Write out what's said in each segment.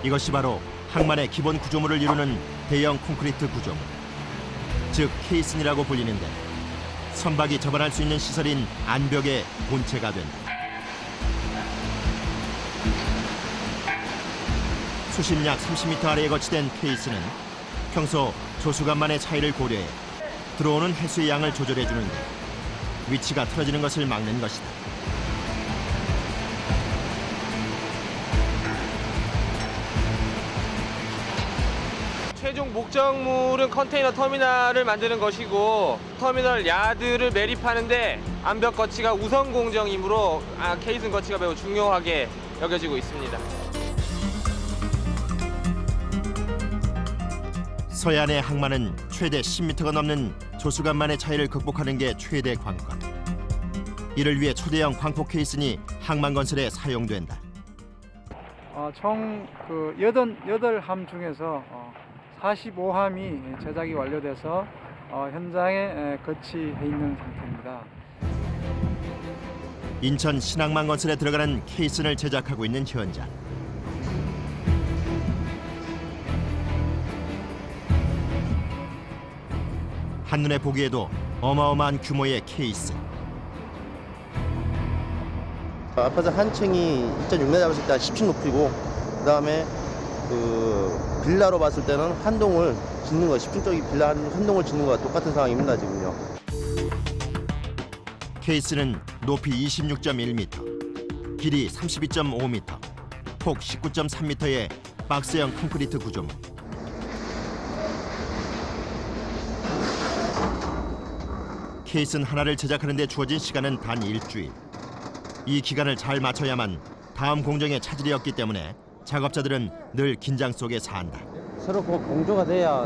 이것이 바로 항만의 기본 구조물을 이루는 대형 콘크리트 구조물, 즉 케이슨이라고 불리는데 선박이 접안할 수 있는 시설인 안벽의 본체가 된다. 수심약 30m 아래에 거치된 케이스는 평소 조수간만의 차이를 고려해 들어오는 해수의 양을 조절해 주는데 위치가 틀어지는 것을 막는 것이다. 최종 목적물은 컨테이너 터미널을 만드는 것이고 터미널 야드를 매립하는데 암벽 거치가 우선 공정이므로 케이슨 거치가 매우 중요하게 여겨지고 있습니다. 서해안의 항만은 최대 10m가 넘는 조수간만의 차이를 극복하는 게 최대 관건. 이를 위해 초대형 광폭 케이슨이 항만 건설에 사용된다. 총 8함 중에서 45함이 제작이 완료돼서 현장에 거치해 있는 상태입니다. 인천 신항만 건설에 들어가는 케이슨을 제작하고 있는 현장. 한눈에 보기에도 어마어마한 규모의 케이슨. 아파트 한 층이 2.6m 잡았을 때 한 10층 높이고, 그다음에 빌라로 봤을 때는 한 동을 짓는 거, 10층짜리 빌라 한 동을 짓는 거와 똑같은 상황입니다, 지금요. 케이스는 높이 26.1m, 길이 32.5m, 폭 19.3m의 박스형 콘크리트 구조물. 케이슨 하나를 제작하는 데 주어진 시간은 단 일주일. 이 기간을 잘 맞춰야만 다음 공정에 차질이 없기 때문에 작업자들은 늘 긴장 속에 산다. 서로 공조가 돼야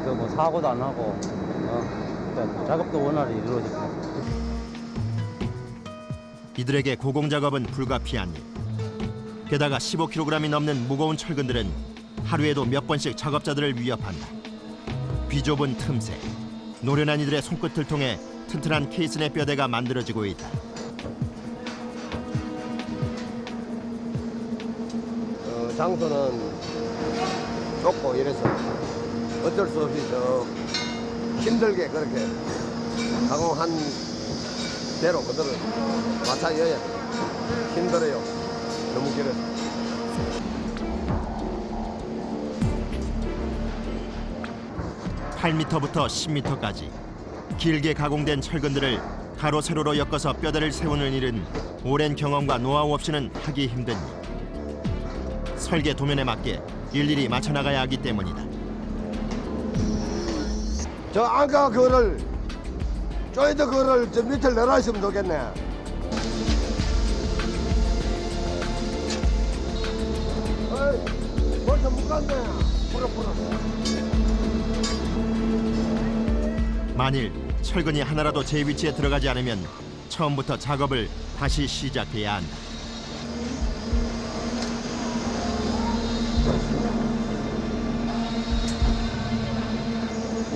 뭐 사고도 안 하고 작업도 원활히 이루어지고. 이들에게 고공 작업은 불가피한 일. 게다가 15kg이 넘는 무거운 철근들은 하루에도 몇 번씩 작업자들을 위협한다. 비좁은 틈새, 노련한 이들의 손끝을 통해 튼튼한 케이슨의 뼈대가 만들어지고 있다. 장소는 좁고 이래서 어쩔 수 없이 힘들게 그렇게 가공한 대로 그대로 맞춰져야 힘들어요. 너무 길어서. (8m부터 10m까지) 길게 가공된 철근들을 가로 세로로 엮어서 뼈대를 세우는 일은 오랜 경험과 노하우 없이는 하기 힘든 일. 설계 도면에 맞게 일일이 맞춰 나가야 하기 때문이다. 저 아까 그거를 쪼이도 그거를 저 밑에 내려있으면 좋겠네. 어이, 벌써 못 갔네. 풀어. 만일 철근이 하나라도 제 위치에 들어가지 않으면 처음부터 작업을 다시 시작해야 한다.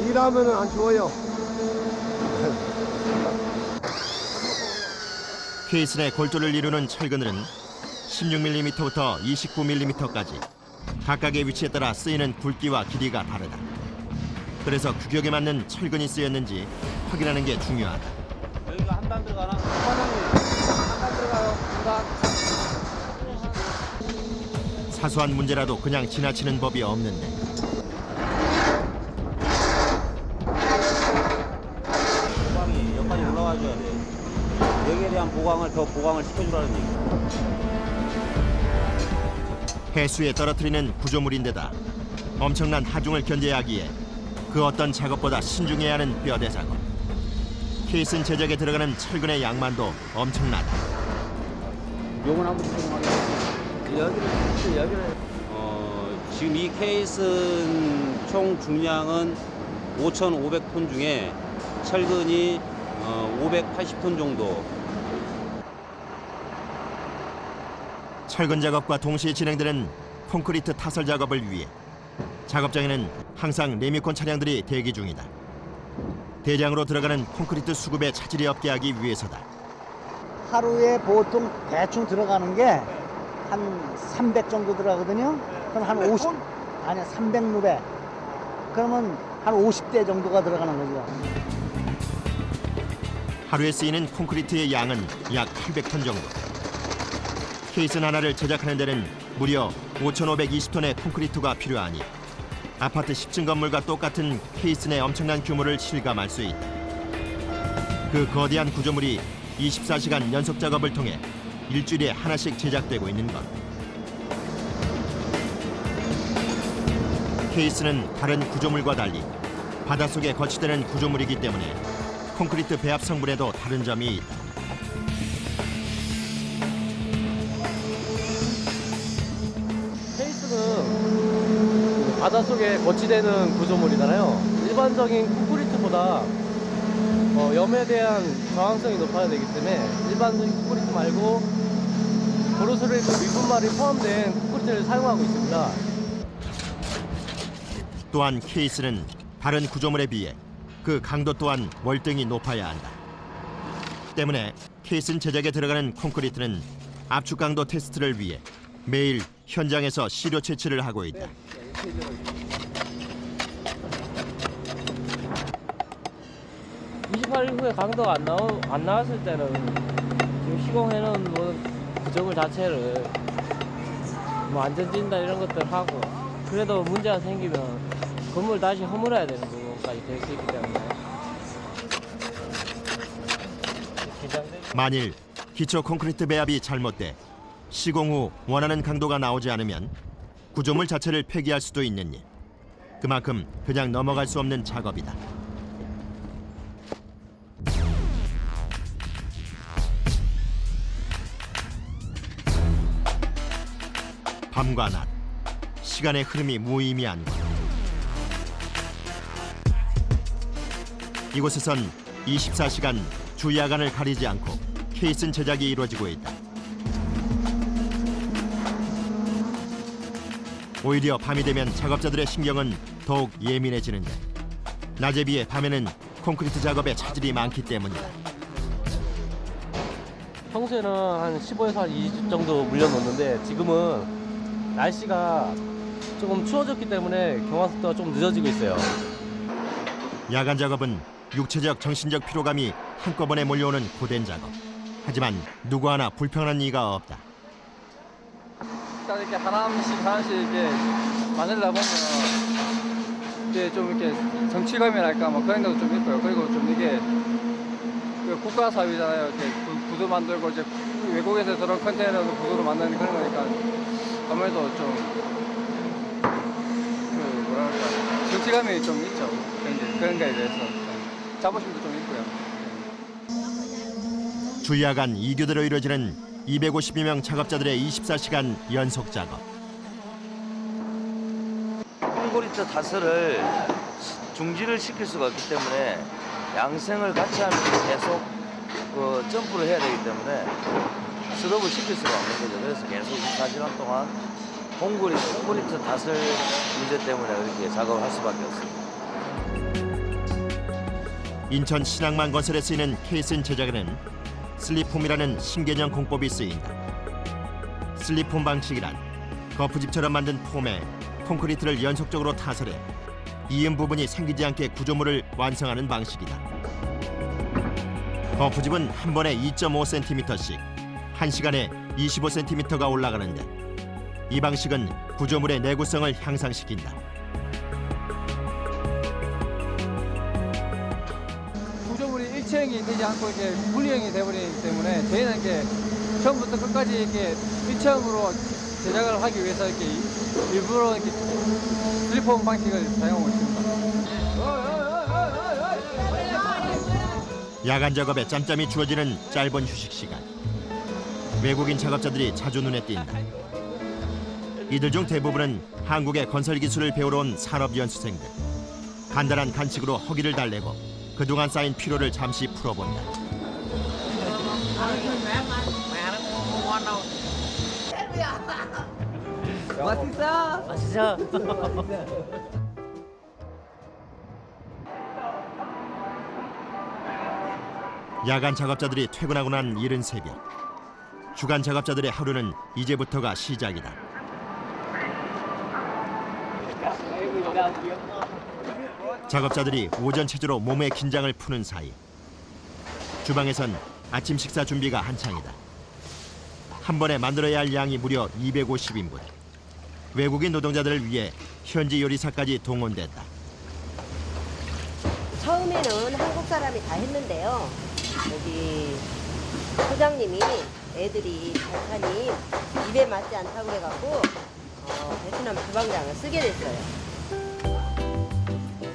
일하면은 안 추워요. 케이슨의 골조를 이루는 철근들은 16mm부터 29mm까지 각각의 위치에 따라 쓰이는 굵기와 길이가 다르다. 그래서 규격에 맞는 철근이 쓰였는지 확인하는 게 중요하다. 여기가 한 단 들어가나? 한 단 들어가요. 사소한 문제라도 그냥 지나치는 법이 없는데 보강이 여기까지 올라와줘야 돼. 여기에 대한 보강을 더 보강을 시켜주라는 얘기. 해수에 떨어뜨리는 구조물인데다 엄청난 하중을 견뎌야 하기에 그 어떤 작업보다 신중해야 하는 뼈대 작업. 케이슨 제작에 들어가는 철근의 양만도 엄청나다. 요건 한번 여기를 지금 이 케이슨 총 중량은 5,500톤 중에 철근이 580톤 정도. 철근 작업과 동시에 진행되는 콘크리트 타설 작업을 위해 작업장에는 항상 레미콘 차량들이 대기 중이다. 대량으로 들어가는 콘크리트 수급에 차질이 없게 하기 위해서다. 하루에 보통 대충 들어가는 게 한 300 정도 들어가거든요. 그럼 한 50, 아니야 300루베. 그러면 한 50대 정도가 들어가는 거죠. 하루에 쓰이는 콘크리트의 양은 약 800톤 정도. 케이슨 하나를 제작하는 데는 무려 5,520톤의 콘크리트가 필요하니 아파트 10층 건물과 똑같은 케이슨의 엄청난 규모를 실감할 수 있다. 그 거대한 구조물이 24시간 연속 작업을 통해 일주일에 하나씩 제작되고 있는 것. 케이스는 다른 구조물과 달리 바닷속에 거치되는 구조물이기 때문에 콘크리트 배합 성분에도 다른 점이 있다. 케이스는 바닷속에 거치되는 구조물이잖아요. 일반적인 콘크리트보다 염에 대한 저항성이 높아야 되기 때문에 일반적인 콘크리트 말고 보르스르이크 미분말이 포함된 콘크리트를 사용하고 있습니다. 또한 케이스는 다른 구조물에 비해 그 강도 또한 월등히 높아야 한다. 때문에 케이슨 제작에 들어가는 콘크리트는 압축 강도 테스트를 위해 매일 현장에서 시료 채취를 하고 있다. 이후에 강도가 안 나왔을 때는 지금 시공해놓은 구조물 자체를 안전진단 이런 것들 하고 그래도 문제가 생기면 건물 다시 허물어야 되는 부분까지 될 수 있기 때문에 만일 기초 콘크리트 배합이 잘못돼 시공 후 원하는 강도가 나오지 않으면 구조물 자체를 폐기할 수도 있는 일. 그만큼 그냥 넘어갈 수 없는 작업이다. 밤과 낮, 시간의 흐름이 무의미한 곳. 이곳에선 24시간 주야간을 가리지 않고 케이슨 제작이 이루어지고 있다. 오히려 밤이 되면 작업자들의 신경은 더욱 예민해지는데 낮에 비해 밤에는 콘크리트 작업에 차질이 많기 때문이다. 평소에는 한 15에서 한 20 정도 물려놓는데 지금은 날씨가 조금 추워졌기 때문에 경화 속도가 좀 늦어지고 있어요. 야간 작업은 육체적, 정신적 피로감이 한꺼번에 몰려오는 고된 작업. 하지만 누구 하나 불평하는 이가 없다. 일단 이렇게 하나씩 이렇게 만들다 보면 이제 좀 이렇게 정치감이랄까 뭐 그런 것도 좀 있고요. 그리고 좀 이게 국가 사업이잖아요. 이렇게 구두 만들고 이제 외국에서 저런 컨테이너로 구두를 만드는 그런 거니까 아무래도 좀 뭐랄까 정치감이 좀 있죠. 그런 거에 대해서 자부심도 좀 있고요. 주야간 2교대로 이루어지는 252명 작업자들의 24시간 연속 작업. 콘크리트 타설을 중지를 시킬 수가 없기 때문에 양생을 같이 하면서 계속 점프를 해야 되기 때문에 스톱을 시킬 수가 없는 거죠. 그래서 계속 24시간 동안 콘크리트 타설 문제 때문에 그렇게 작업을 할 수밖에 없습니다. 인천 신항만 건설에 쓰이는 케이슨 제작에는 슬립폼이라는 신개념 공법이 쓰인다. 슬립폼 방식이란 거푸집처럼 만든 폼에 콘크리트를 연속적으로 타설해 이음 부분이 생기지 않게 구조물을 완성하는 방식이다. 거푸집은 한 번에 2.5cm씩 1시간에 25cm가 올라가는데 이 방식은 구조물의 내구성을 향상시킨다. 구조물이 일체형이 되지 않고 이렇게 분리형이 되어버리기 때문에 저희는 이렇게 처음부터 끝까지 이렇게 일체형으로 제작을 하기 위해서 이렇게 일부러 이렇게 슬리폼 방식을 사용하고 있습니다. 야간 작업에 짬짬이 주어지는 짧은 휴식 시간. 외국인 작업자들이 자주 눈에 띈다. 이들 중 대부분은 한국의 건설 기술을 배우러 온 산업연수생들. 간단한 간식으로 허기를 달래고 그동안 쌓인 피로를 잠시 풀어본다. 맛있어. 야간 작업자들이 퇴근하고 난 이른 새벽. 주간 작업자들의 하루는 이제부터가 시작이다. 작업자들이 오전 체조로 몸의 긴장을 푸는 사이 주방에선 아침 식사 준비가 한창이다. 한 번에 만들어야 할 양이 무려 250인분. 외국인 노동자들을 위해 현지 요리사까지 동원됐다. 처음에는 한국 사람이 다 했는데요. 여기 소장님이 애들이 발판이 입에 맞지 않다고 해갖고 베트남 주방장을 쓰게 됐어요.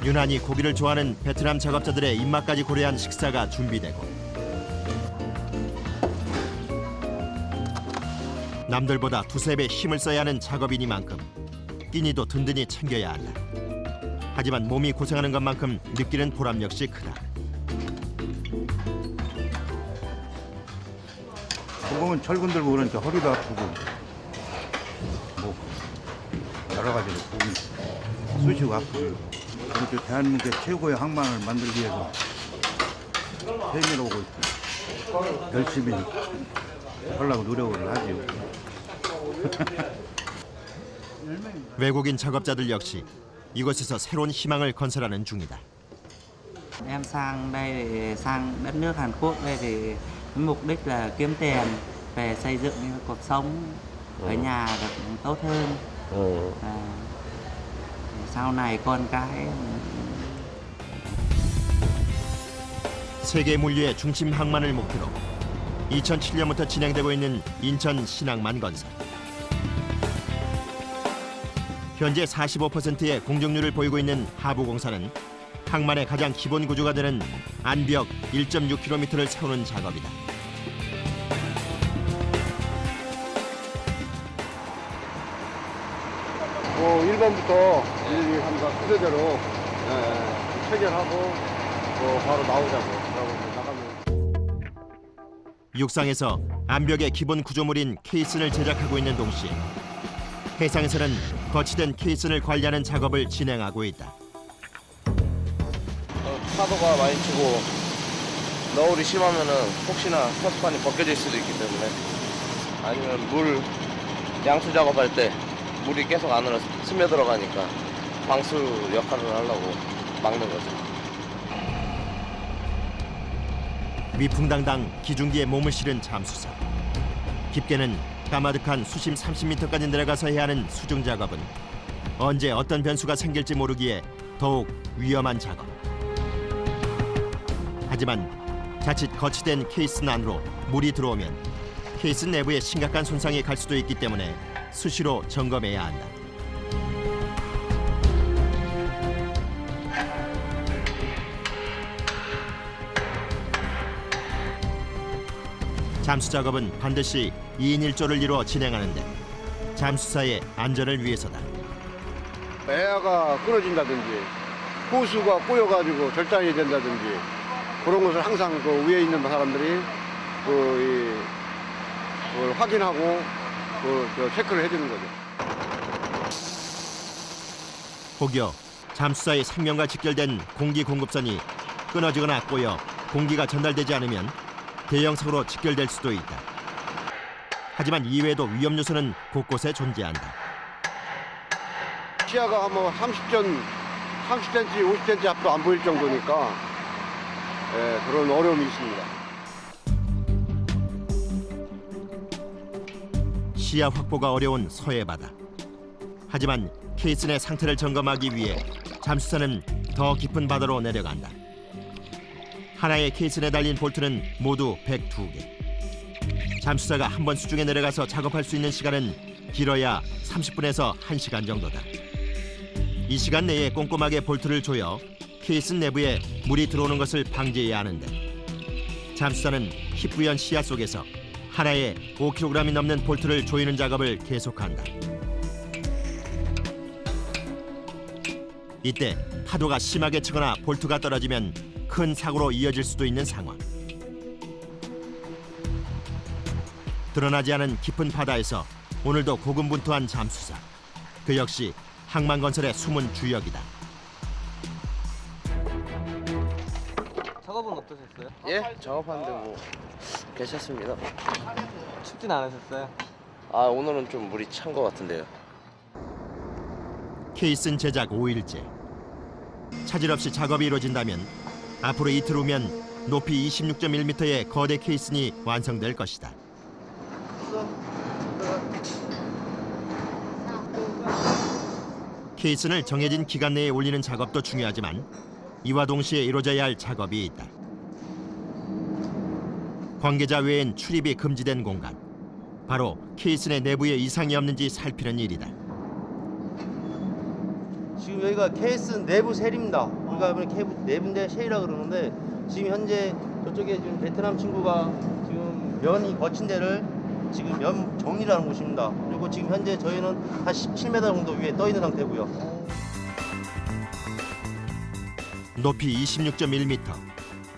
유난히 고기를 좋아하는 베트남 작업자들의 입맛까지 고려한 식사가 준비되고 남들보다 두세 배 힘을 써야 하는 작업이니만큼 끼니도 든든히 챙겨야 한다. 하지만 몸이 고생하는 것만큼 느끼는 보람 역시 크다. 보면 철근 들고 그러니까 허리도 아프고 뭐 여러 가지로 쑤시고 아프고 이렇게 대한민국의 최고의 항만을 만들기 위해서 회의를 오고 있고 열심히 하려고 노력을 하지요. 외국인 작업자들 역시 이곳에서 새로운 희망을 건설하는 중이다. Em sang đây để sang đất nước Hàn Quốc đây thì với mục đích là kiếm tiền về xây dựng cuộc sống ở nhà được tốt hơn. Sau này con cái 세계 물류의 중심 항만을 목표로 2007년부터 진행되고 있는 인천 신항만 건설. 현재 45%의 공정률을 보이고 있는 하부공사는 항만의 가장 기본 구조가 되는 안벽 1.6km를 세우는 작업이다. 뭐 1번부터 일일이 한다 순서대로 체결하고 바로 나오자고. 나가면. 육상에서 안벽의 기본 구조물인 케이슨을 제작하고 있는 동시에 해상에서는 거치된 케이슨을 관리하는 작업을 진행하고 있다. 파도가 많이 치고 너울이 심하면은 혹시나 퍼스판이 벗겨질 수도 있기 때문에 아니면 물 양수 작업할 때 물이 계속 안으로 스며들어가니까 방수 역할을 하려고 막는 거죠. 위풍당당 기중기에 몸을 실은 잠수사. 깊게는 까마득한 수심 30m까지 내려가서 해야 하는 수중 작업은 언제 어떤 변수가 생길지 모르기에 더욱 위험한 작업. 하지만 자칫 거치된 케이슨 안으로 물이 들어오면 케이슨 내부에 심각한 손상이 갈 수도 있기 때문에 수시로 점검해야 한다. 잠수 작업은 반드시 2인 1조를 이루어 진행하는데 잠수사의 안전을 위해서다. 에어가 끊어진다든지 호수가 꼬여가지고 절단이 된다든지 그런 것을 항상 그 위에 있는 사람들이 그걸 확인하고 체크를 해주는 거죠. 혹여 잠수사의 생명과 직결된 공기 공급선이 끊어지거나 꼬여 공기가 전달되지 않으면 대형 사고로 직결될 수도 있다. 하지만 이외에도 위험 요소는 곳곳에 존재한다. 시야가 뭐 30cm, 50cm 앞도 안 보일 정도니까 그런 어려움이 있습니다. 시야 확보가 어려운 서해 바다. 하지만 케이슨의 상태를 점검하기 위해 잠수사는 더 깊은 바다로 내려간다. 하나의 케이슨에 달린 볼트는 모두 102개. 잠수사가 한 번 수중에 내려가서 작업할 수 있는 시간은 길어야 30분에서 1시간 정도다. 이 시간 내에 꼼꼼하게 볼트를 조여 케이슨 내부에 물이 들어오는 것을 방지해야 하는데 잠수사는 희뿌연 시야 속에서 하나에 5kg이 넘는 볼트를 조이는 작업을 계속한다. 이때 파도가 심하게 치거나 볼트가 떨어지면 큰 사고로 이어질 수도 있는 상황. 드러나지 않은 깊은 바다에서 오늘도 고군분투한 잠수사. 그 역시 항만건설의 숨은 주역이다. 작업은 어떠셨어요? 예? 작업하는데 뭐 괜찮습니다. 춥진 않으셨어요? 아, 오늘은 좀 물이 찬 것 같은데요. 케이슨 제작 5일째. 차질 없이 작업이 이루어진다면 앞으로 이틀 후면 높이 26.1m의 거대 케이슨이 완성될 것이다. 케이슨을 정해진 기간 내에 올리는 작업도 중요하지만 이와 동시에 이루어져야 할 작업이 있다. 관계자 외엔 출입이 금지된 공간. 바로 케이슨의 내부에 이상이 없는지 살피는 일이다. 지금 여기가 케이슨 내부 셀입니다. 우리가 내부인데 셀이라 그러는데 지금 현재 저쪽에 지금 베트남 친구가 지금 면이 거친 데를 지금 면 정리를 하는 곳입니다. 그리고 지금 현재 저희는 한 17m 정도 위에 떠 있는 상태고요. 높이 26.1m,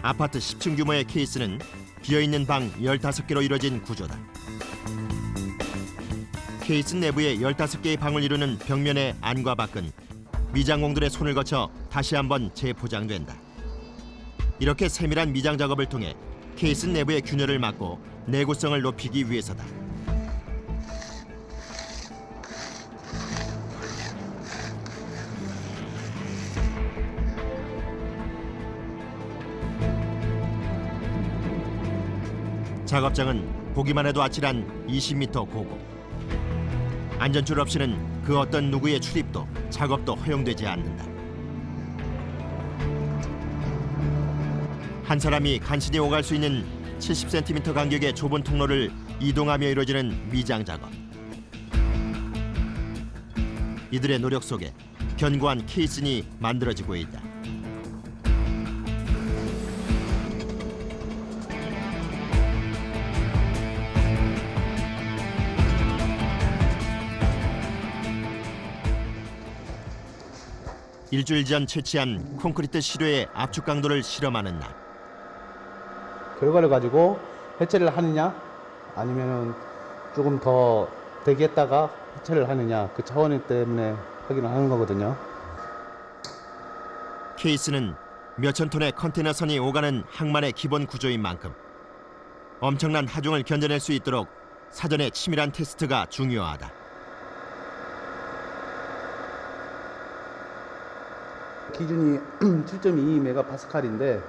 아파트 10층 규모의 케이스는 비어있는 방 15개로 이루어진 구조다. 케이스 내부에 15개의 방을 이루는 벽면의 안과 밖은 미장공들의 손을 거쳐 다시 한번 재포장된다. 이렇게 세밀한 미장 작업을 통해 케이스 내부의 균열을 막고 내구성을 높이기 위해서다. 작업장은 보기만 해도 아찔한 20m 고고. 안전줄 없이는 그 어떤 누구의 출입도 작업도 허용되지 않는다. 한 사람이 간신히 오갈 수 있는 70cm 간격의 좁은 통로를 이동하며 이루어지는 미장 작업. 이들의 노력 속에 견고한 케이슨이 만들어지고 있다. 일주일 전 채취한 콘크리트 시료의 압축 강도를 실험하는 날. 결과를 가지고 해체를 하느냐 아니면은 조금 더 대기했다가 해체를 하느냐 그 차원 때문에 확인을 하는 거거든요. 케이스는 몇천 톤의 컨테이너선이 오가는 항만의 기본 구조인 만큼 엄청난 하중을 견뎌낼 수 있도록 사전에 치밀한 테스트가 중요하다. 기준이 7.22메가파스칼인데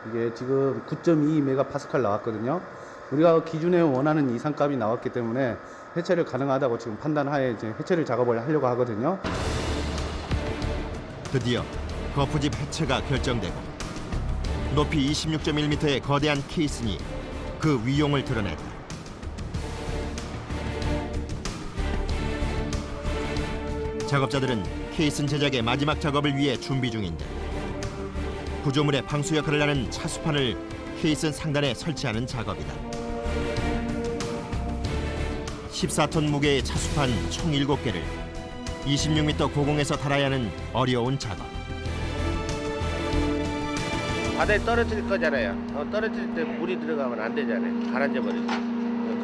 이게 지금 9.22메가파스칼 나왔거든요. 우리가 기준에 원하는 이상값이 나왔기 때문에 해체를 가능하다고 지금 판단하에 이제 해체를 작업을 하려고 하거든요. 드디어 거푸집 해체가 결정되고 높이 26.1m의 거대한 케이슨이 그 위용을 드러냈다. 작업자들은 케이슨 제작의 마지막 작업을 위해 준비 중인데 구조물의 방수 역할을 하는 차수판을 케이슨 상단에 설치하는 작업이다. 14톤 무게의 차수판 총 7개를 26m 고공에서 달아야 하는 어려운 작업. 바다에 떨어질 거잖아요. 떨어질 때 물이 들어가면 안 되잖아요. 가라앉아 버리죠.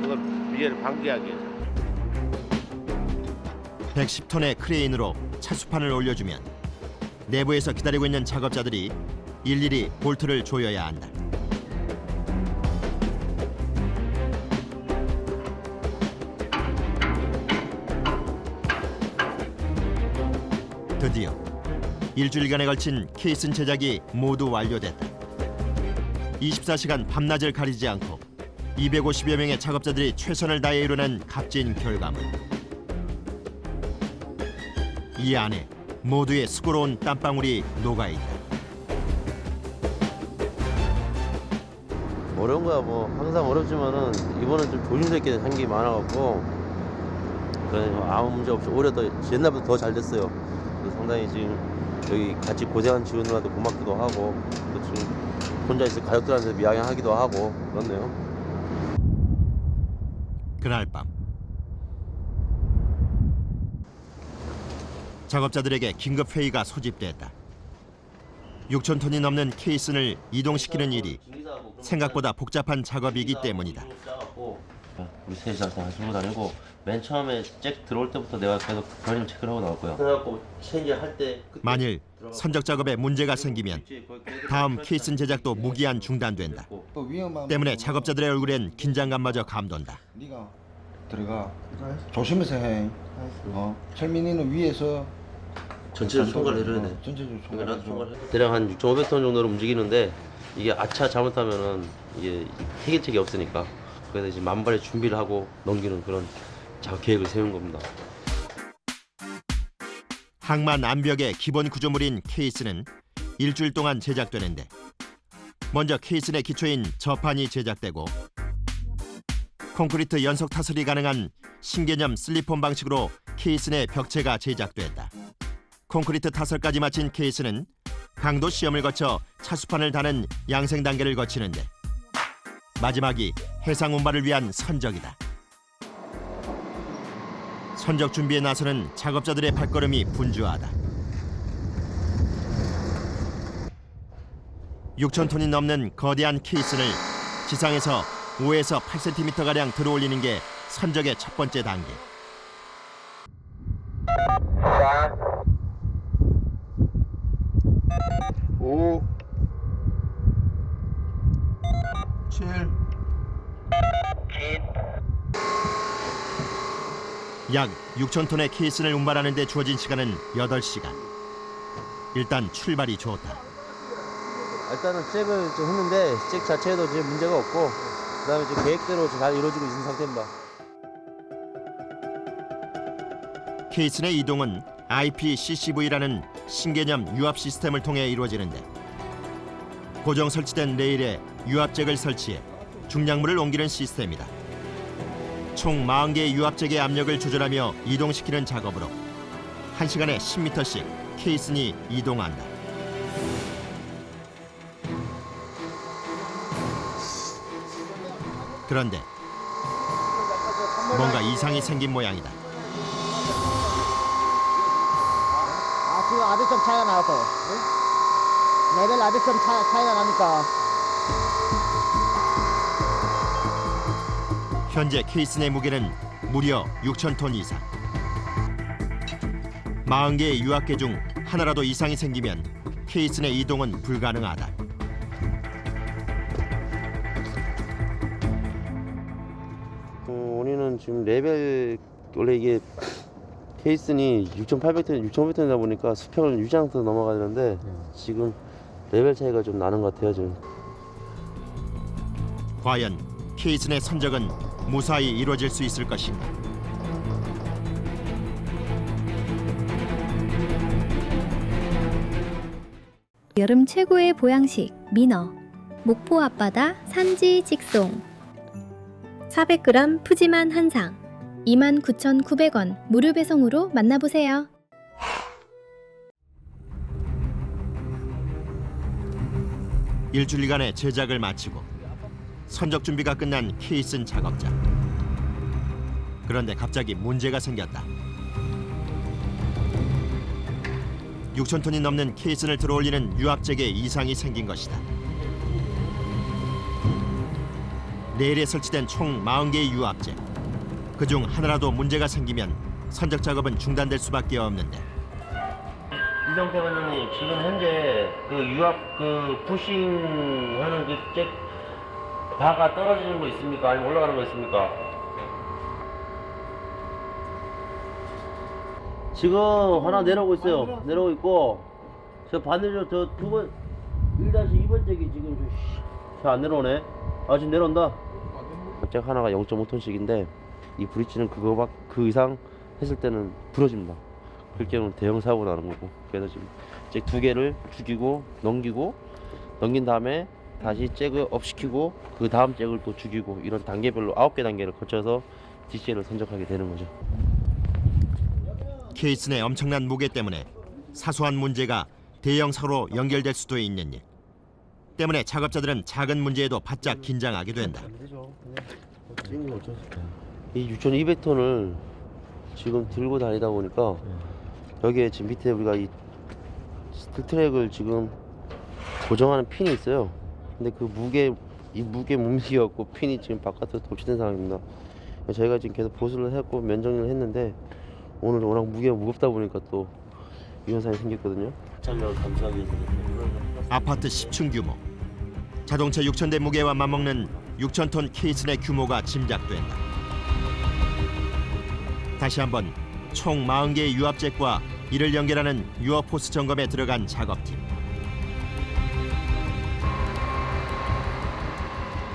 그걸 위해를 방지하기 위해서. 110톤의 크레인으로 차수판을 올려주면 내부에서 기다리고 있는 작업자들이 일일이 볼트를 조여야 한다. 드디어 일주일간에 걸친 케이슨 제작이 모두 완료됐다. 24시간 밤낮을 가리지 않고 250여 명의 작업자들이 최선을 다해 이뤄낸 값진 결과물. 이 안에 모두의 수고로운 땀방울이 녹아있다. 어려운 거야 뭐 항상 어렵지만은 이번엔 좀 조심스럽게 한 게 많아갖고 아무 문제 없이 오히려 더 옛날보다 더 잘 됐어요. 그래서 상당히 지금 여기 같이 고생한 직원들한테 고맙기도 하고 또 지금 혼자 있을 가족들한테 미안하기도 하고 그렇네요. 그날 밤 작업자들에게 긴급 회의가 소집됐다. 6,000톤이 넘는 케이슨을 이동시키는 일이 생각보다 복잡한 작업이기 때문이다. 우리 셋이서 다 들고 다니고 맨 처음에 잭 들어올 때부터 내가 계속 변임 체크를 하고 나올 거야. 그래갖고 체인지 할 때 만일 선적 작업에 문제가 생기면 다음 케이슨 제작도 무기한 중단된다. 때문에 작업자들의 얼굴엔 긴장감마저 감돈다. 네가 들어가 조심해서 해. 철민이는 위에서 전체를 총괄 해줘야 돼. 전체적으로 그러니까 나도 총괄 해. 대략 한 6,500톤 정도로 움직이는데 이게 아차 잘못하면은 이게 해결책이 없으니까 그래서 이제 만발의 준비를 하고 넘기는 그런 작업 계획을 세운 겁니다. 항만 암벽의 기본 구조물인 케이스는 일주일 동안 제작되는데 먼저 케이슨의 기초인 저판이 제작되고 콘크리트 연속 타설이 가능한 신개념 슬립폼 방식으로 케이슨의 벽체가 제작됐다. 콘크리트 타설까지 마친 케이스는 강도 시험을 거쳐 차수판을 다는 양생 단계를 거치는데 마지막이 해상 운반을 위한 선적이다. 선적 준비에 나서는 작업자들의 발걸음이 분주하다. 6,000톤이 넘는 거대한 케이슨을 지상에서 5에서 8cm가량 들어올리는 게 선적의 첫 번째 단계. 5 7 약 6,000톤의 케이슨을 운반하는 데 주어진 시간은 8시간. 일단 출발이 좋다. 일단은 잭을 좀 했는데 잭 자체에도 지금 문제가 없고 그다음에 지금 계획대로 잘 이루어지고 있는 상태입니다. 케이슨의 이동은 IPCCV라는 신개념 유압 시스템을 통해 이루어지는데 고정 설치된 레일에 유압잭을 설치해 중량물을 옮기는 시스템이다. 총 40개의 유압잭의 압력을 조절하며 이동시키는 작업으로 1시간에 10m씩 케이슨이 이동한다. 그런데 뭔가 이상이 생긴 모양이다. 지금 압이 좀 차이가 나서 레벨 압이 좀 차이가 나니까 현재 케이슨의 무게는 무려 6,000톤 이상. 40개의 유압계 중 하나라도 이상이 생기면 케이슨의 이동은 불가능하다. 원인은 지금 레벨 원래 이게 케이슨이 6,800톤, 6,500톤이다 보니까 수평을 유지한 상태로 넘어가야 되는데 지금 레벨 차이가 좀 나는 것 같아요 지금. 과연 케이슨의 선적은 무사히 이루어질 수 있을 것인가? 여름 최고의 보양식 민어. 목포 앞바다 산지 직송. 400g 푸짐한 한상 29,900원 무료 배송으로 만나보세요. 일주일간의 제작을 마치고 선적 준비가 끝난 케이슨 작업자. 그런데 갑자기 문제가 생겼다. 6,000톤이 넘는 케이슨을 들어올리는 유압잭에 이상이 생긴 것이다. 레일에 설치된 총 40개의 유압잭. 그중 하나라도 문제가 생기면 선적 작업은 중단될 수밖에 없는데. 이정태 원장님 지금 현재 그 유압 그 부싱하는 그 잭 바가 떨어지는 거 있습니까? 아니면 올라가는 거 있습니까? 지금 하나 내려오고 있어요. 내려오고 있고 저 반대로 저 두 번 1-2번 잭이 지금 저 안 내려오네. 아 지금 내려온다. 잭 하나가 0.5톤씩인데 이 브릿지는 그 이상 했을 때는 부러집니다. 그럴 경우는 대형 사고 나는 거고. 그래서 지금 잭 2개를 죽이고 넘긴 다음에 다시 잭을 업시키고 그 다음 잭을 또 죽이고 이런 단계별로 9개 단계를 거쳐서 DCL을 선적하게 되는 거죠. 케이슨의 엄청난 무게 때문에 사소한 문제가 대형 사고로 연결될 수도 있는 일. 때문에 작업자들은 작은 문제에도 바짝 긴장하게 된다. 이 6,200톤을 지금 들고 다니다 보니까 여기에 지금 밑에 우리가 이 스틸트랙을 지금 고정하는 핀이 있어요. 근데 그 무게 못 미겨갖고 핀이 지금 바깥으로 돌출된 상황입니다. 저희가 지금 계속 보수를 했고 면정리를 했는데 오늘 워낙 무게가 무겁다 보니까 또 이 현상이 생겼거든요. 촬영 감사하기 위해서 아파트 10층 규모, 자동차 6,000대 무게와 맞먹는 6,000톤 케이스 내 규모가 짐작된다. 다시 한번 총 40개의 유압잭과 이를 연결하는 유어포스 점검에 들어간 작업팀.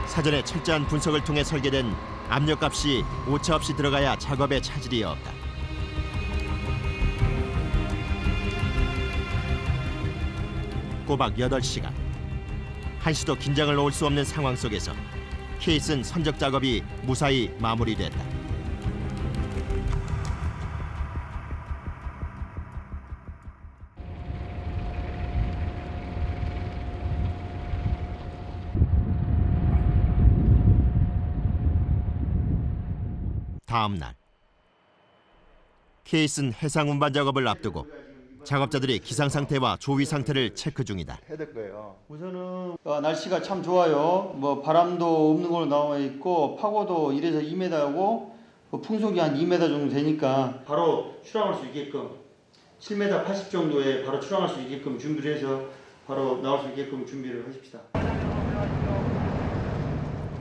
사전에 철저한 분석을 통해 설계된 압력값이 오차없이 들어가야 작업에 차질이 없다. 꼬박 8시간. 한시도 긴장을 놓을 수 없는 상황 속에서 케이슨 선적 작업이 무사히 마무리됐다. 다음 날 케이슨 해상 운반 작업을 앞두고 작업자들이 기상 상태와 조위 상태를 체크 중이다. 해야 될 거예요. 우선은 날씨가 참 좋아요. 뭐 바람도 없는 걸로 나와 있고 파고도 1에서 2m고 풍속이 한 2m 정도 되니까 바로 출항할 수 있게끔 7m 80 정도에 바로 출항할 수 있게끔 준비를 해서 바로 나올 수 있게끔 준비를 하십시다.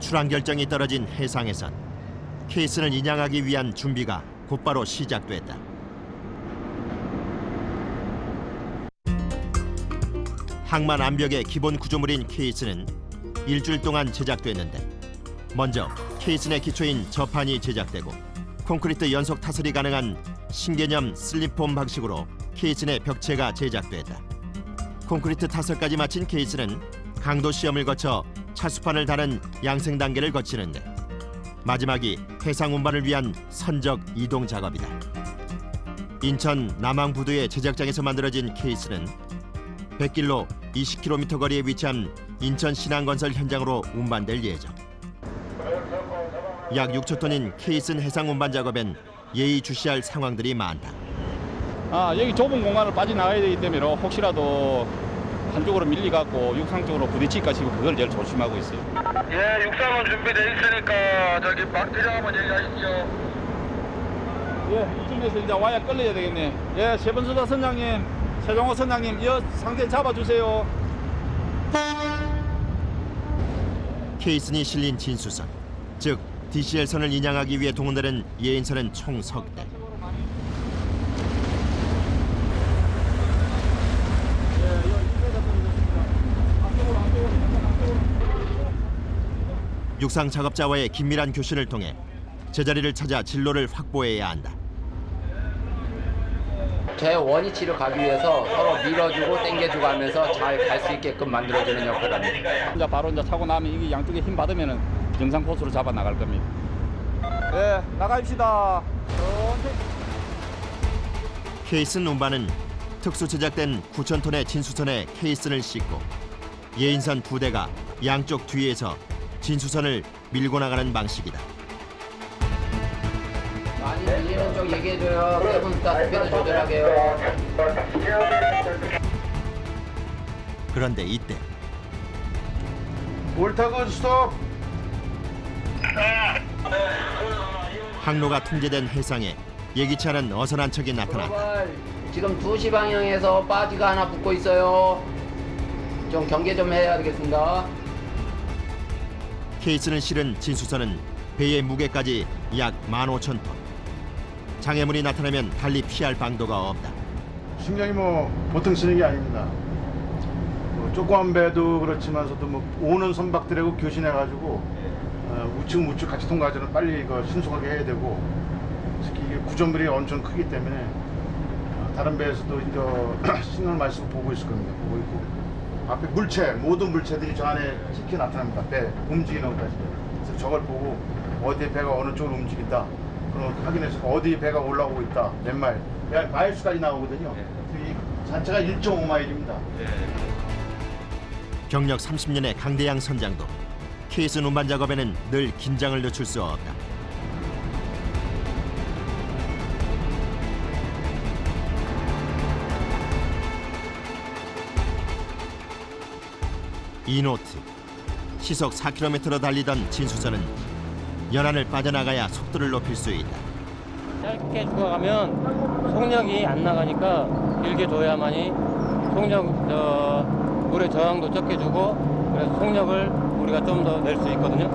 출항 결정이 떨어진 해상에선 케이슨을 인양하기 위한 준비가 곧바로 시작됐다. 항만 암벽의 기본 구조물인 케이슨은 일주일 동안 제작됐는데 먼저 케이슨의 기초인 저판이 제작되고 콘크리트 연속 타설이 가능한 신개념 슬립폼 방식으로 케이슨의 벽체가 제작됐다. 콘크리트 타설까지 마친 케이슨은 강도 시험을 거쳐 차수판을 다는 양생 단계를 거치는데 마지막이 해상 운반을 위한 선적 이동 작업이다. 인천 남항부두의 제작장에서 만들어진 케이스는 100길로 20km 거리에 위치한 인천 신항건설 현장으로 운반될 예정. 약 6,000톤인 케이슨 해상 운반 작업엔 예의주시할 상황들이 많다. 여기 좁은 공간을 빠져나가야 되기 때문에 혹시라도 한쪽으로 밀리갖고 육상 쪽으로 부딪힐까 싶어 그걸 제일 조심하고 있어요. 예, 육상은 준비돼 있으니까 저기 막대장 한번 얘기하시죠. 예, 이쯤에서 이제 와야 끌려야 되겠네. 예, 세번수다 선장님, 세종호 선장님, 이 상태 잡아주세요. 케이슨이 실린 진수선, 즉 DCL선을 인양하기 위해 동원되는 예인선은 총 3대. 육상 작업자와의 긴밀한 교신을 통해 제자리를 찾아 진로를 확보해야 한다. 제 원위치로 가기 위해서 서로 밀어주고 당겨주고 하면서 잘 갈 수 있게끔 만들어주는 역할을 합니다. 이제 바로 이제 차고 나면 이게 양쪽에 힘 받으면은 정상 코스로 잡아 나갈 겁니다. 예, 나갑시다. 케이슨 운반은 특수 제작된 9,000톤의 진수선에 케이슨을 싣고 예인선 2대가 양쪽 뒤에서 진수선을 밀고 나가는 방식이다. 많이 밀리는 쪽 얘기해줘요. 세분수다 스피드 조절하게요. 그런데 이때 옳다고 스톱. 항로가 통제된 해상에 예기치 않은 어선한 척이 나타났다. 지금 2시 방향에서 바지가 하나 붙고 있어요. 좀 경계 좀 해야 되겠습니다. 케이슨을 실은 진수선은 배의 무게까지 약 15,000톤. 장애물이 나타나면 달리 피할 방도가 없다. 신경이 뭐 보통 쓰는 게 아닙니다. 조그만 배도 그렇지만서도 뭐 오는 선박들하고 교신해가지고 우측 우측 같이 통과하자는 빨리 이거 신속하게 해야 되고 특히 이게 구조물이 엄청 크기 때문에 다른 배에서도 이제 신호를 많이 쓰고 보고 있을 겁니다. 보고 있고 앞에 물체 모든 물체들이 저 안에 찍혀 나타납니다. 배 움직이는 것까지. 그래서 저걸 보고 어디에 배가 어느 쪽으로 움직인다. 그럼 확인해서 어디에 배가 올라오고 있다. 몇 마일. 마일수까지 나오거든요. 이 자체가 1.5마일입니다. 경력 30년의 강대양 선장도 케이슨 운반 작업에는 늘 긴장을 늦출 수 없다. 이노트 시속 4km로 달리던 진수선은 연안을 빠져나가야 속도를 높일 수 있다. 짧게 죽어가면 속력이 안 나가니까 길게 줘야만이 물의 저항도 적게 주고 그래서 속력을 우리가 좀 더 낼 수 있거든요.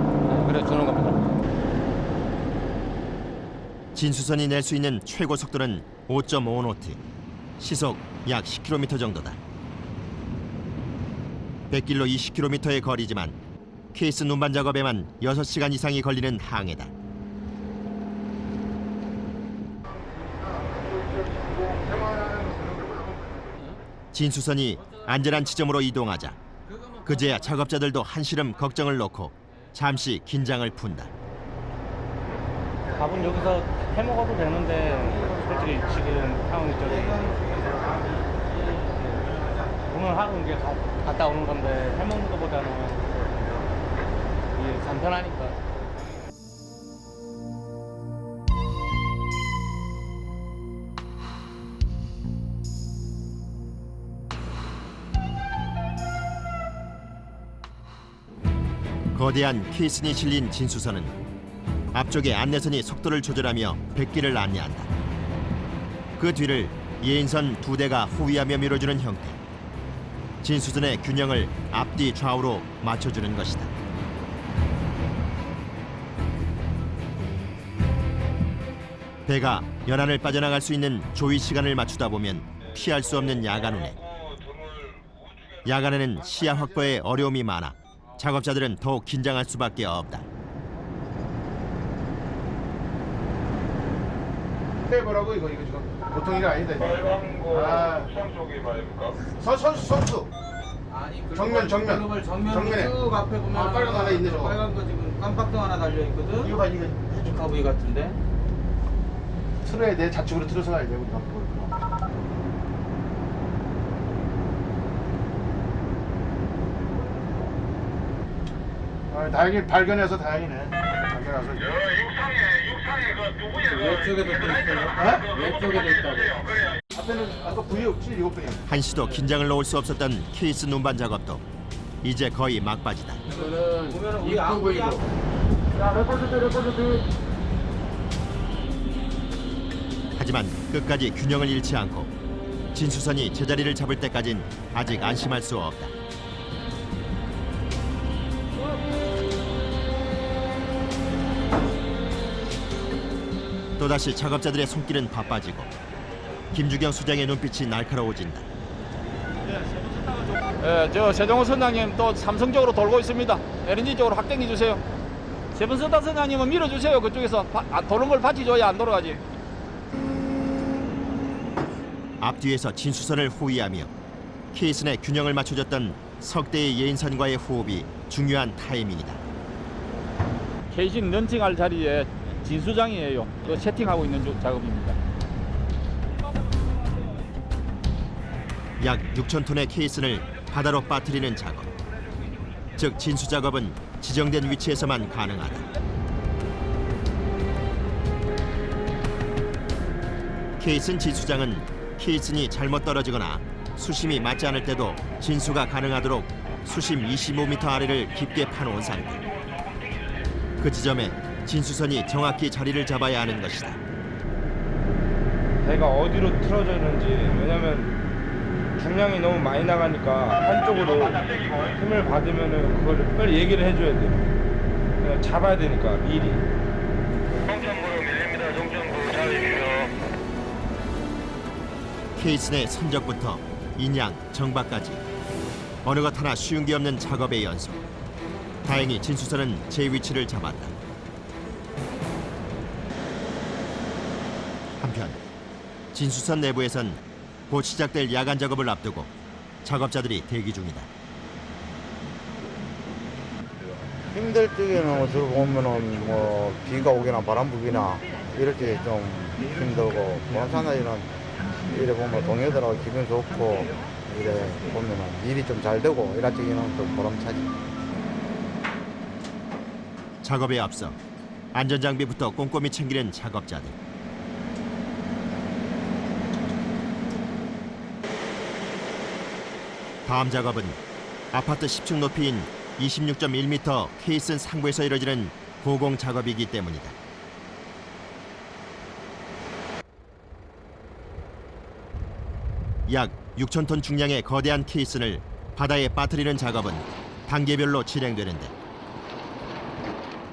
그래서 주는 겁니다. 진수선이 낼 수 있는 최고 속도는 5.5노트, 시속 약 10km 정도다. 100길로 20km의 거리지만 케이스 눈반 작업에만 6시간 이상이 걸리는 항해다. 진수선이 안전한 지점으로 이동하자 그제야 작업자들도 한시름 걱정을 놓고 잠시 긴장을 푼다. 밥은 여기서 해 먹어도 되는데 솔직히 지금 상황이 오늘 하루 이제 갔다 오는 건데 해 먹는 것보다는 이게 간편하니까. 거대한 케이슨이 실린 진수선은 앞쪽에 안내선이 속도를 조절하며 백기를 안내한다. 그 뒤를 예인선 2대가 호위하며 밀어주는 형태. 진수선의 균형을 앞뒤 좌우로 맞춰주는 것이다. 배가 연안을 빠져나갈 수 있는 조위 시간을 맞추다 보면 피할 수 없는 야간 운행. 야간에는 시야 확보에 어려움이 많아 작업자들은 더욱 긴장할 수밖에 없다. 해보라고 이거 지금 보통 일이 아니다. 쪽에 말입니까? 선수. 아니 정면에 쭉 앞에 보면 빨간 거 하나 있네 저거. 빨간 거 지금 깜빡등 하나 달려 있거든. 이거 해줄 카브이 같은데. 틀어야 돼. 좌측으로 틀어서 가야 돼. 우리가 보고. 다행히 발견해서 다행이네. 발견해서. 육상에 그 누구야? 왼쪽에도 또 있어요. 왼쪽에도 있다고. 앞에는 아까 V7 이거 뿐이야. 한시도 긴장을 놓을 수 없었던 케이스 눈반 작업도 이제 거의 막바지다. 이거는 우리 안 보이고. 하지만 끝까지 균형을 잃지 않고 진수선이 제자리를 잡을 때까진 아직 안심할 수 없다. 또다시 작업자들의 손길은 바빠지고 김주경 수장의 눈빛이 날카로워진다. 저 세종호 선장님 또 삼성적으로 돌고 있습니다. LNG 쪽으로 확대해 주세요. 세븐스타 선장님은 밀어주세요. 그쪽에서 도는 걸 받치 줘야 안 돌아가지. 앞뒤에서 진수선을 호위하며 케이슨의 균형을 맞춰줬던 석대의 예인선과의 호흡이 중요한 타이밍이다. 케이슨 런칭할 자리에 진수장이에요. 그 세팅하고 있는 작업입니다. 약 6,000톤의 케이슨을 바다로 빠뜨리는 작업. 즉 진수 작업은 지정된 위치에서만 가능하다. 케이슨 진수장은 케이슨이 잘못 떨어지거나 수심이 맞지 않을 때도 진수가 가능하도록 수심 25m 아래를 깊게 파놓은 상태. 그 지점에 진수선이 정확히 자리를 잡아야 하는 것이다. 배가 어디로 틀어졌는지, 왜냐면 중량이 너무 많이 나가니까 한쪽으로 힘을 받으면은 그걸 빨리 얘기를 해줘야 돼요. 그냥 잡아야 되니까 미리. 정전부로 밀립니다. 정전부 잡으십시오. 케이슨의 선적부터 인양, 정박까지 어느 것 하나 쉬운 게 없는 작업의 연속. 다행히 진수선은 제 위치를 잡았다. 한편 진수선 내부에선 곧 시작될 야간 작업을 앞두고 작업자들이 대기 중이다. 힘들 적에는 어떻게 보면은 뭐 비가 오거나 바람 불기나 이럴 때 좀 힘들고 부산사나이는 이래 보면 동료들하고 기분 좋고 이래 보면은 일이 좀 잘 되고 이럴 적에는 좀 보람차지. 작업에 앞서 안전장비부터 꼼꼼히 챙기는 작업자들. 다음 작업은 아파트 10층 높이인 26.1m 케이슨 상부에서 이뤄지는 고공 작업이기 때문이다. 약 6,000톤 중량의 거대한 케이슨을 바다에 빠뜨리는 작업은 단계별로 진행되는데,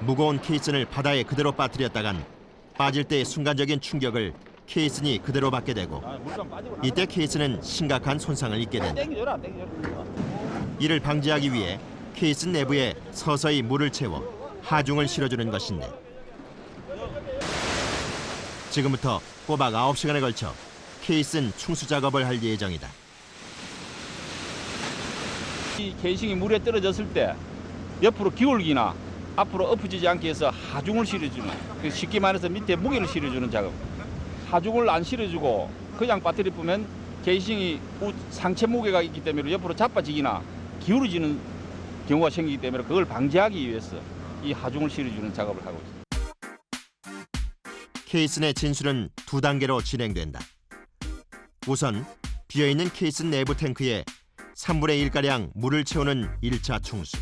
무거운 케이슨을 바다에 그대로 빠뜨렸다간 빠질 때의 순간적인 충격을 케이슨이 그대로 받게 되고, 이때 케이슨은 심각한 손상을 입게 된다. 이를 방지하기 위해 케이슨 내부에 서서히 물을 채워 하중을 실어주는 것인데, 지금부터 꼬박 9시간에 걸쳐 케이슨 충수 작업을 할 예정이다. 이 케이싱이 물에 떨어졌을 때 옆으로 기울기나 앞으로 엎어지지 않게 해서 하중을 실어주는, 쉽게 말해서 밑에 무게를 실어주는 작업. 하중을 안 실어주고 그냥 빠뜨려 보면 케이싱이 상체 무게가 있기 때문에 옆으로 자빠지기나 기울어지는 경우가 생기기 때문에 그걸 방지하기 위해서 이 하중을 실어주는 작업을 하고 있습니다. 케이슨의 진술은 2단계로 진행된다. 우선 비어있는 케이슨 내부 탱크에 3분의 1가량 물을 채우는 1차 충수.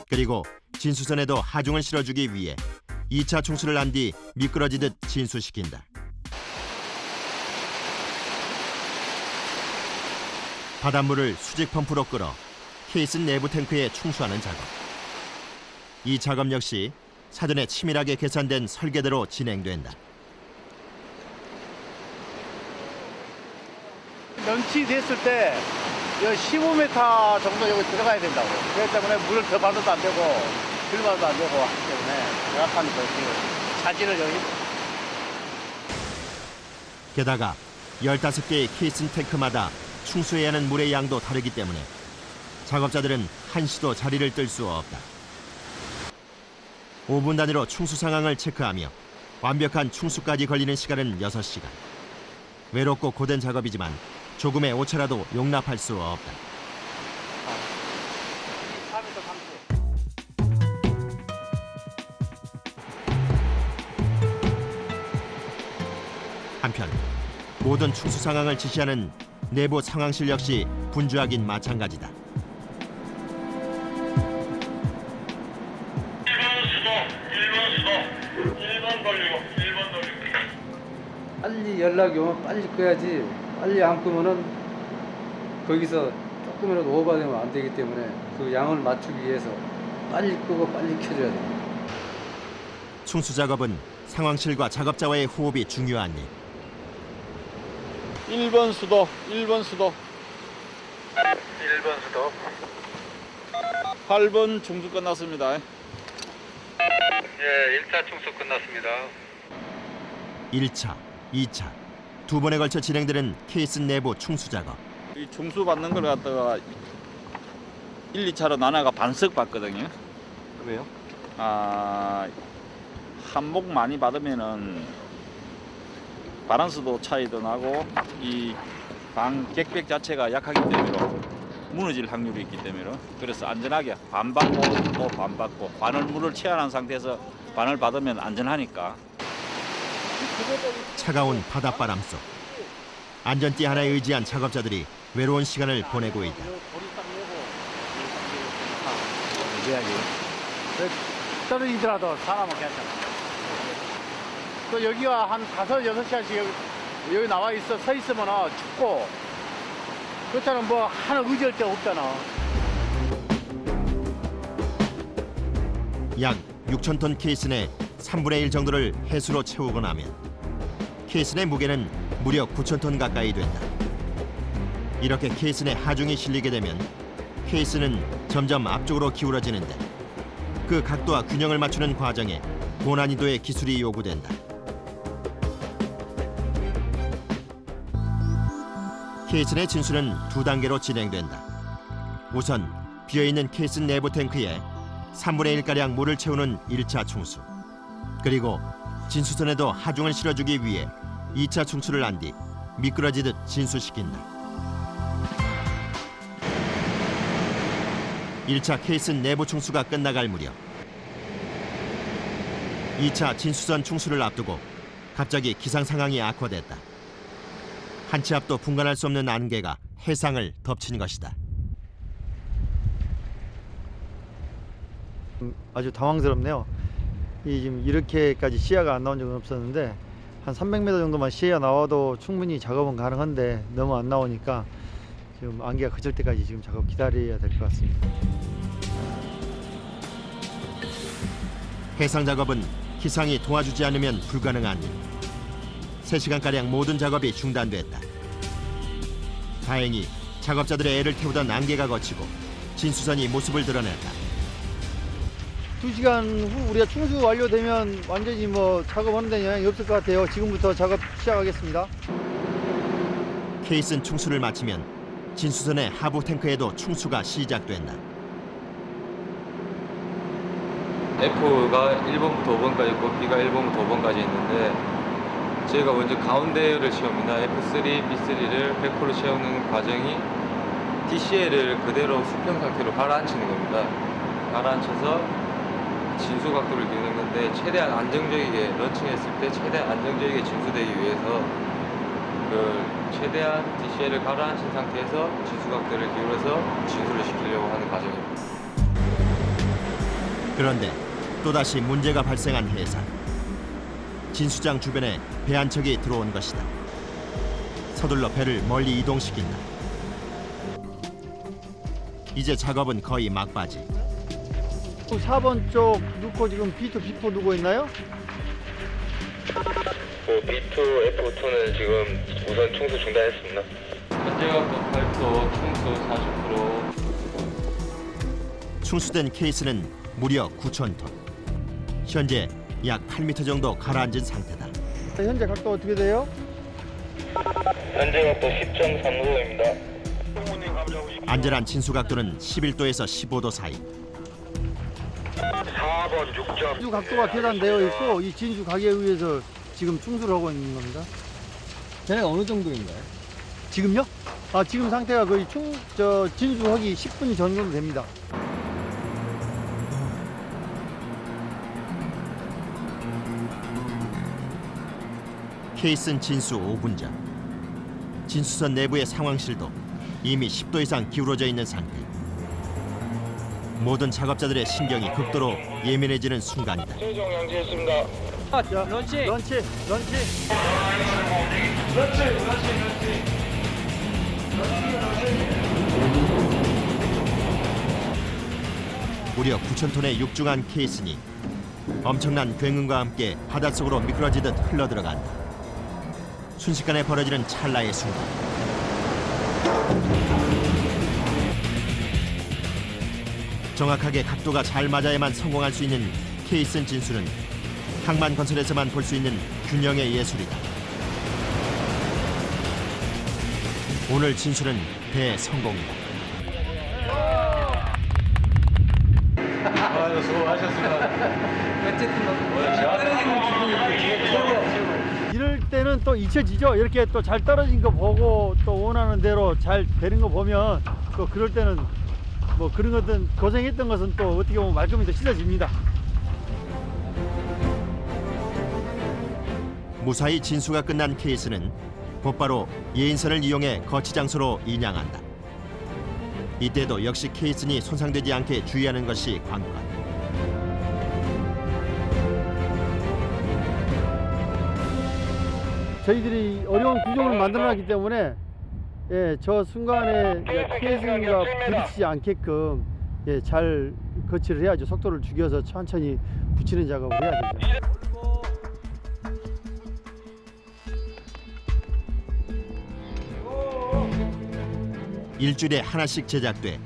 그리고 진수선에도 하중을 실어주기 위해 2차 충수를 한 뒤 미끄러지듯 진수시킨다. 바닷물을 수직 펌프로 끌어 케이슨 내부 탱크에 충수하는 작업. 이 작업 역시 사전에 치밀하게 계산된 설계대로 진행된다. 넘치됐을 때 15m 정도 여기 들어가야 된다고. 그렇기 때문에 물을 더 받아도 안 되고 덜 받아도 안 되고 하기 때문에 정확한 자질을 여기. 게다가 15개의 케이슨 탱크마다 충수해야 하는 물의 양도 다르기 때문에 작업자들은 한시도 자리를 뜰 수 없다. 5분 단위로 충수 상황을 체크하며 완벽한 충수까지 걸리는 시간은 6시간. 외롭고 고된 작업이지만 조금의 오차라도 용납할 수 없다. 한편 모든 충수 상황을 지시하는 내부 상황실 역시 분주하긴 마찬가지다. 1번 돌리고 1번 돌리고. 빨리 연락이 오면 빨리 끄야지. 빨리 안 끄면은 거기서 조금이라도 오버되면 안 되기 때문에 그 양을 맞추기 위해서 빨리 끄고 빨리 켜줘야 됩니다. 충수 작업은 상황실과 작업자와의 호흡이 중요한 일. 1번 수도, 1번 수도. 1번 수도. 8번 충수 끝났습니다. 예, 1차 충수 끝났습니다. 1차, 2차, 2번에 걸쳐 진행되는 케이슨 내부 충수 작업. 이 충수 받는 걸 갖다가 1, 2차로 나눠가 반석 받거든요. 왜요? 한목 많이 받으면은 바란스도 차이도 나고 이 방 객백 자체가 약하기 때문에 무너질 확률이 있기 때문에 그래서 안전하게 반 받고 또 반 받고 반을 물을 채워놓은 상태에서 반을 받으면 안전하니까. 차가운 바닷바람 속 안전띠 하나에 의지한 작업자들이 외로운 시간을 보내고 있다. 떨어지더라도 사람은 괜찮아. 또 여기가 한 5-6시간씩 여기 나와 있어 서 있으면 춥고 그렇다면 뭐 하나 의지할 데가 없잖아. 약 6,000톤 케이슨의 3분의 1 정도를 해수로 채우고 나면 케이슨의 무게는 무려 9,000톤 가까이 된다. 이렇게 케이슨에 하중이 실리게 되면 케이슨은 점점 앞쪽으로 기울어지는데 그 각도와 균형을 맞추는 과정에 고난이도의 기술이 요구된다. 케이슨의 진수는 2단계로 진행된다. 우선 비어있는 케이슨 내부 탱크에 3분의 1가량 물을 채우는 1차 충수. 그리고 진수선에도 하중을 실어주기 위해 2차 충수를 한 뒤 미끄러지듯 진수시킨다. 1차 케이슨 내부 충수가 끝나갈 무렵 2차 진수선 충수를 앞두고 갑자기 기상 상황이 악화됐다. 한 치 앞도 분간할 수 없는 안개가 해상을 덮친 것이다. 아주 당황스럽네요. 지금 이렇게까지 시야가 안 나온 적은 없었는데 한 300m 정도만 시야 나와도 충분히 작업은 가능한데 너무 안 나오니까 지금 안개가 그칠 때까지 지금 작업 기다려야 될 것 같습니다. 해상 작업은 기상이 도와주지 않으면 불가능한 일. 3시간가량 모든 작업이 중단됐다. 다행히 작업자들의 애를 태우던 안개가 거치고 진수선이 모습을 드러냈다. 2시간 후 우리가 충수 완료되면 완전히 뭐 작업하는 데 영향이 없을 것 같아요. 지금부터 작업 시작하겠습니다. 케이슨 충수를 마치면 진수선의 하부 탱크에도 충수가 시작된다. F가 1번부터 5번까지 있고 B가 1번부터 5번까지 있는데 저희가 먼저 가운데를 채웁니다. F3, B3를 100% 채우는 과정이 DCL을 그대로 수평 상태로 가라앉히는 겁니다. 가라앉혀서 진수 각도를 기르는 건데 최대한 안정적이게 런칭했을 때 최대한 안정적이게 진수되기 위해서 최대한 DCL을 가라앉힌 상태에서 진수 각도를 기울여서 진수를 시키려고 하는 과정입니다. 그런데 또다시 문제가 발생한 해상. 진수장 주변에 배 한 척이 들어온 것이다. 서둘러 배를 멀리 이동시킨다. 이제 작업은 거의 막바지. 4번 쪽 넣고 지금 B2, B4 누고 있나요? B2, F2는 지금 우선 충수 중단했습니다. 현재 각도 8%, 충수 40%. 충수된 케이스는 무려 9,000톤. 현재 약 8m 정도 가라앉은 상태다. 현재 각도 어떻게 돼요? 현재 각도 10.3도입니다. 안전한 진수 각도는 11도에서 15도 사이. 4번 6점. 진수 각도가 계산되어 있고 이 진수 가게에 의해서 지금 충수를 하고 있는 겁니다. 걔네가 어느 정도인가요? 지금요? 지금 상태가 거의 진수하기 10분 전 정도 됩니다. 케이슨 진수 5분 전. 진수선 내부의 상황실도 이미 10도 이상 기울어져 있는 상태. 모든 작업자들의 신경이 극도로 예민해지는 순간이다. 최종 양지했습니다. 런치. 무려 9,000톤의 육중한 케이슨이 엄청난 굉음과 함께 바닷속으로 미끄러지듯 흘러들어간다. 순식간에 벌어지는 찰나의 순간. 정확하게 각도가 잘 맞아야만 성공할 수 있는 케이슨 진수는 항만건설에서만 볼 수 있는 균형의 예술이다. 오늘 진수는 대성공이다. 수고하셨습니다. 이럴 때는 또 잊혀지죠. 이렇게 또 잘 떨어진 거 보고 또 원하는 대로 잘 되는 거 보면 또 그럴 때는 뭐 그런 것든 고생했던 것은 또 어떻게 보면 말끔히 더 씻어집니다. 무사히 진수가 끝난 케이스는 곧바로 예인선을 이용해 거치 장소로 인양한다. 이때도 역시 케이슨이 손상되지 않게 주의하는 것이 관건. 저희들이 어려운 구조를 만들어놨기 때문에 저 순간에 케이슨과 부딪히지 않게끔 잘 거치를 해야죠. 속도를 죽여서 천천히 붙이는 작업을 해야 되죠. 일주일에 하나씩 제작돼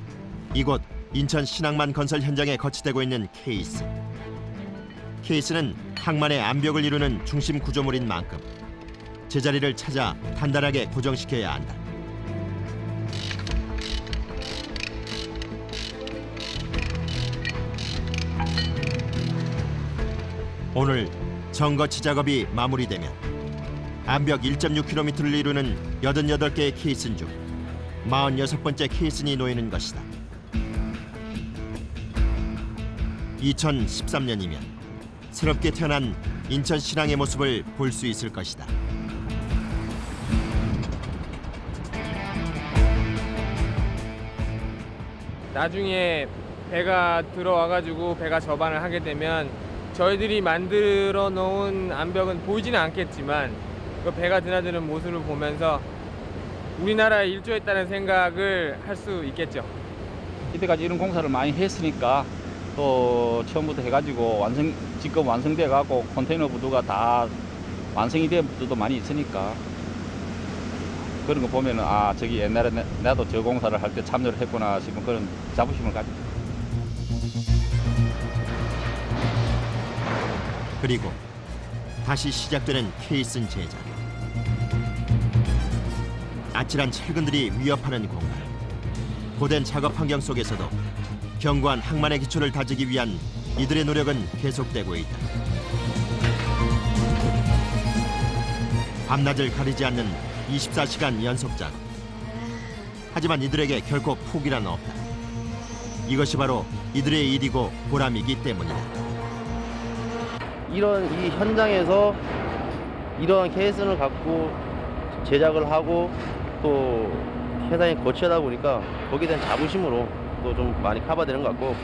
이곳 인천 신항만 건설 현장에 거치되고 있는 케이스. 케이스는 항만의 암벽을 이루는 중심 구조물인 만큼 제자리를 찾아 단단하게 고정시켜야 한다. 오늘 정거치 작업이 마무리되면 암벽 1.6km를 이루는 88개의 케이슨 중 46번째 케이슨이 놓이는 것이다. 2013년이면 새롭게 태어난 인천 신항의 모습을 볼 수 있을 것이다. 나중에 배가 들어와가지고 배가 접안을 하게 되면 저희들이 만들어 놓은 암벽은 보이지는 않겠지만 그 배가 드나드는 모습을 보면서 우리나라에 일조했다는 생각을 할 수 있겠죠. 이때까지 이런 공사를 많이 했으니까 또 처음부터 해가지고 지금 완성돼 갖고 컨테이너 부두가 다 완성이 된 부두도 많이 있으니까 그런 거 보면은 아 저기 옛날에 나도 저 공사를 할 때 참여를 했구나 싶은 그런 자부심을 가지고. 그리고 다시 시작되는 케이슨 제작. 아찔한 철근들이 위협하는 공간. 고된 작업 환경 속에서도 견고한 항만의 기초를 다지기 위한 이들의 노력은 계속되고 있다. 밤낮을 가리지 않는 24시간 연속 작업. 하지만 이들에게 결코 포기란 없다. 이것이 바로 이들의 일이고 보람이기 때문이다. 이런 이 현장에서 이러한 케이슨을 갖고 제작을 하고 또 회사에 거치하다 보니까 거기에 대한 자부심으로 또 좀 많이 커버되는 것 같고